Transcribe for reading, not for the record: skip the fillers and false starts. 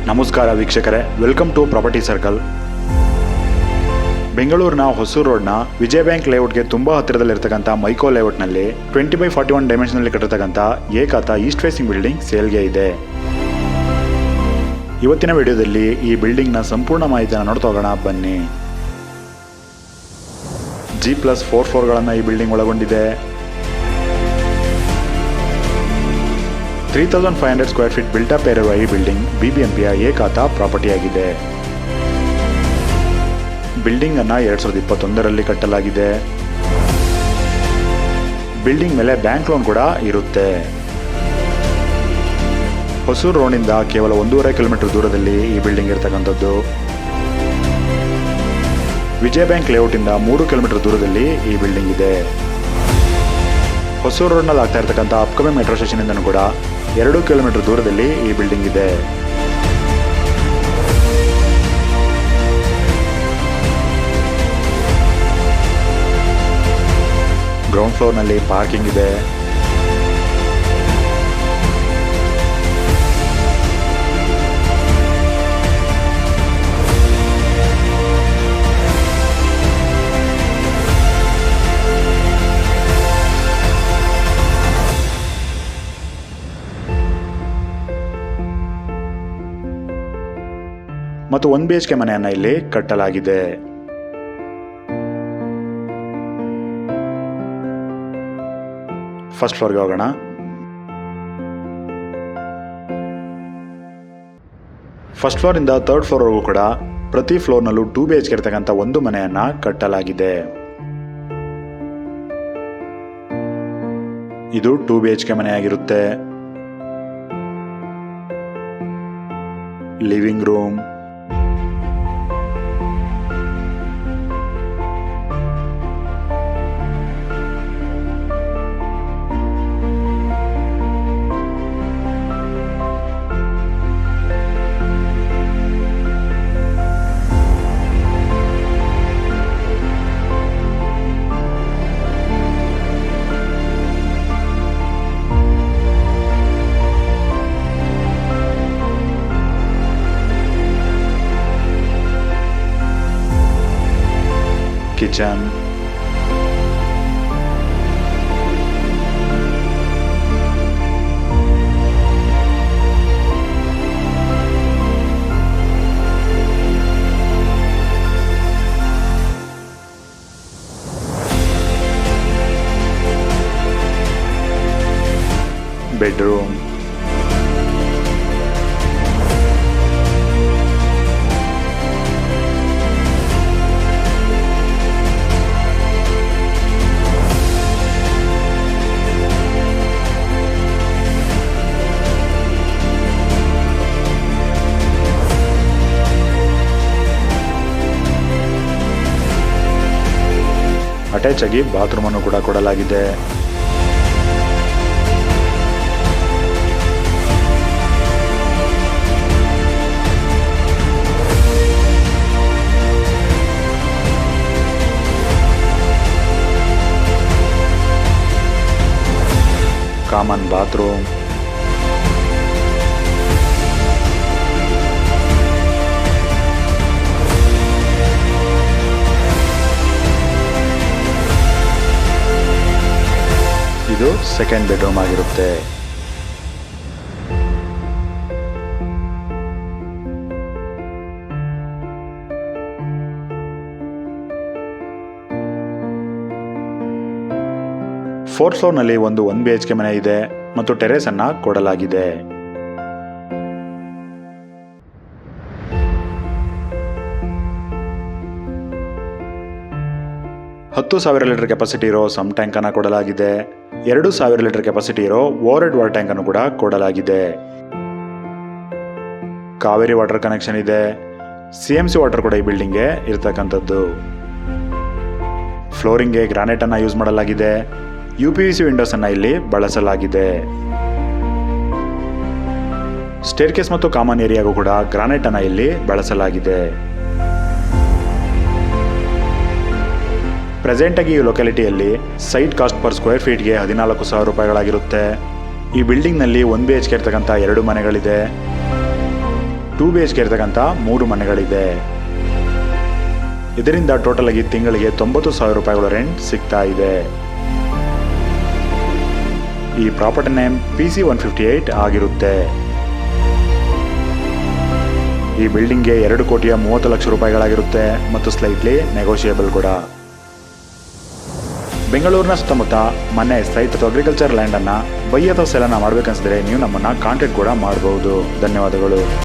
ನಮಸ್ಕಾರ ವೀಕ್ಷಕರೇ, welcome to property circle. ಬೆಂಗಳೂರಿನ ಹೊಸೂರು ರೋಡ್ನ ವಿಜಯ ಬ್ಯಾಂಕ್ ಲೇಔಟ್ಗೆ ತುಂಬ ಹತ್ತಿರದಲ್ಲಿರ್ತಕ್ಕಂಥ Mico ಲೇಔಟ್ನಲ್ಲಿ 20/41 dimensionally ಕಟ್ಟಿರ್ತಕ್ಕಂಥ ಏಕಾತ East facing building ಸೇಲ್ಗೆ ಇದೆ. ಇವತ್ತಿನ ವಿಡಿಯೋದಲ್ಲಿ ಈ ಬಿಲ್ಡಿಂಗ್ನ ಸಂಪೂರ್ಣ ಮಾಹಿತಿಯನ್ನು ನೋಡ್ತಾ ಹೋಗೋಣ ಬನ್ನಿ. G+4 ಫ್ಲೋರ್ಗಳನ್ನು ಈ ಬಿಲ್ಡಿಂಗ್ ಒಳಗೊಂಡಿದೆ. 3500 ಸ್ಕ್ವೇರ್ ಫೀಟ್ ಬಿಲ್ಟಪ್ ಏರಿರುವ ಈ ಬಿಲ್ಡಿಂಗ್ BBMPಯ ಏಕಾತ ಪ್ರಾಪರ್ಟಿಯಾಗಿದೆ. ಬಿಲ್ಡಿಂಗ್ ಅನ್ನು 2021ರಲ್ಲಿ ಕಟ್ಟಲಾಗಿದೆ. ಬಿಲ್ಡಿಂಗ್ ಮೇಲೆ ಬ್ಯಾಂಕ್ ಲೋನ್ ಕೂಡ ಇರುತ್ತೆ. ಹೊಸೂರು ರೋಡ್ನಿಂದ ಕೇವಲ 1.5 ಕಿಲೋಮೀಟರ್ ದೂರದಲ್ಲಿ ಈ ಬಿಲ್ಡಿಂಗ್ ಇರತಕ್ಕಂಥದ್ದು. ವಿಜಯ ಬ್ಯಾಂಕ್ ಲೇಔಟಿಂದ 3 ಕಿಲೋಮೀಟರ್ ದೂರದಲ್ಲಿ ಈ ಬಿಲ್ಡಿಂಗ್ ಇದೆ. ಹೊಸೂರು ರೋಡ್ನಲ್ಲಿ ಆಗ್ತಾ ಇರತಕ್ಕಂಥ ಅಪ್ಕಮಿಂಗ್ ಮೆಟ್ರೋ ಸ್ಟೇಷನ್ ಇಂದನೂ ಕೂಡ 2 ಕಿಲೋಮೀಟರ್ ದೂರದಲ್ಲಿ ಈ ಬಿಲ್ಡಿಂಗ್ ಇದೆ. ಗ್ರೌಂಡ್ ಫ್ಲೋರ್ನಲ್ಲಿ ಪಾರ್ಕಿಂಗ್ ಇದೆ. ಮತ್ತು 1 BHK ಮನೆಯನ್ನು ಇಲ್ಲಿ ಕಟ್ಟಲಾಗಿದೆ. ಫಸ್ಟ್ ಫ್ಲೋರ್ಗೆ ಹೋಗೋಣ. ಫಸ್ಟ್ ಫ್ಲೋರಿಂದ 3rd ಫ್ಲೋರ್ವರೆಗೂ ಕೂಡ ಪ್ರತಿ ಫ್ಲೋರ್ನಲ್ಲೂ 2 BHK ಇರತಕ್ಕಂಥ ಒಂದು ಮನೆಯನ್ನ ಕಟ್ಟಲಾಗಿದೆ. ಇದು 2 BHK ಮನೆಯಾಗಿರುತ್ತೆ. Living room, kitchen, bedroom, attach ಆಗಿ ಬಾತ್ರೂಮ್ ಅನ್ನು ಕೂಡ ಕೊಡಲಾಗಿದೆ. ಕಾಮನ್ ಬಾತ್ರೂಮ್, ಇದು ಸೆಕೆಂಡ್ ಬೆಡ್ರೂಮ್ ಆಗಿರುತ್ತೆ. ಫೋರ್ತ್ ಫ್ಲೋರ್ನಲ್ಲಿ ಒಂದು 1 BHK ಮನೆ ಇದೆ ಮತ್ತು ಟೆರೇಸ್ ಅನ್ನ ಕೊಡಲಾಗಿದೆ. ಹತ್ತು 10,000 ಲೀಟರ್ ಕೆಪಾಸಿಟಿ ಇರೋ ಸಮ್ ಟ್ಯಾಂಕ್ ಅನ್ನು ಕೊಡಲಾಗಿದೆ. 2,000 ಲೀಟರ್ ಕೆಪಾಸಿಟಿ ಇರೋ ಓವರ್ ಹೆಡ್ ವಾಟರ್ ಟ್ಯಾಂಕ್ ಅನ್ನು ಕೂಡ ಕೊಡಲಾಗಿದೆ. ಕಾವೇರಿ ವಾಟರ್ ಕನೆಕ್ಷನ್ ಇದೆ. CMC ವಾಟರ್ ಕೂಡ ಈ ಬಿಲ್ಡಿಂಗ್ಗೆ ಇರತಕ್ಕಂಥದ್ದು. ಫ್ಲೋರಿಂಗ್ಗೆ ಗ್ರಾನೈಟ್ ಅನ್ನ ಯೂಸ್ ಮಾಡಲಾಗಿದೆ. UPVC ವಿಂಡೋಸ್ ಅನ್ನ ಇಲ್ಲಿ ಬಳಸಲಾಗಿದೆ. ಸ್ಟೇರ್ಕೇಸ್ ಮತ್ತು ಕಾಮನ್ ಏರಿಯಾಗೂ ಕೂಡ ಗ್ರಾನೈಟ್ ಅನ್ನ ಇಲ್ಲಿ ಬಳಸಲಾಗಿದೆ. ಪ್ರೆಸೆಂಟ್ ಆಗಿ ಈ ಲೊಕ್ಯಾಲಿಟಿಯಲ್ಲಿ ಸೈಟ್ ಕಾಸ್ಟ್ ಪರ್ ಸ್ಕ್ವೇರ್ ಫೀಟ್ಗೆ 14,000 ರೂಪಾಯಿಗಳಾಗಿರುತ್ತೆ. ಈ ಬಿಲ್ಡಿಂಗ್ನಲ್ಲಿ 1 BHK ಇರ್ತಕ್ಕಂಥ 2 ಮನೆಗಳಿದೆ. 2 BHK ಇರತಕ್ಕಂಥ 3 ಮನೆಗಳಿದೆ. ಇದರಿಂದ ಟೋಟಲ್ ಆಗಿ ತಿಂಗಳಿಗೆ 90,000 ರೂಪಾಯಿಗಳ ರೆಂಟ್ ಸಿಗ್ತಾ ಇದೆ. ಈ ಪ್ರಾಪರ್ಟಿ ನೇಮ್ PC 158 ಆಗಿರುತ್ತೆ. ಈ ಬಿಲ್ಡಿಂಗ್ಗೆ 2,30,00,000 ರೂಪಾಯಿಗಳಾಗಿರುತ್ತೆ ಮತ್ತು ಸ್ಲೈಟ್ಲಿ ನೆಗೋಷಿಯೇಬಲ್ ಕೂಡ. ಬೆಂಗಳೂರಿನ ಸುತ್ತಮುತ್ತ ಮನೆ, ಸೈಟ್ ಅಥವಾ ಅಗ್ರಿಕಲ್ಚರ್ ಲ್ಯಾಂಡ್ ಅನ್ನ ಬೈ ಅಥವಾ ಸೆಲ್ ಅನ್ನ ಮಾಡ್ಬೇಕನ್ಸಿದ್ರೆ ನೀವು ನಮ್ಮನ್ನ ಕಾಂಟ್ಯಾಕ್ಟ್ ಕೂಡ ಮಾಡಬಹುದು. ಧನ್ಯವಾದಗಳು.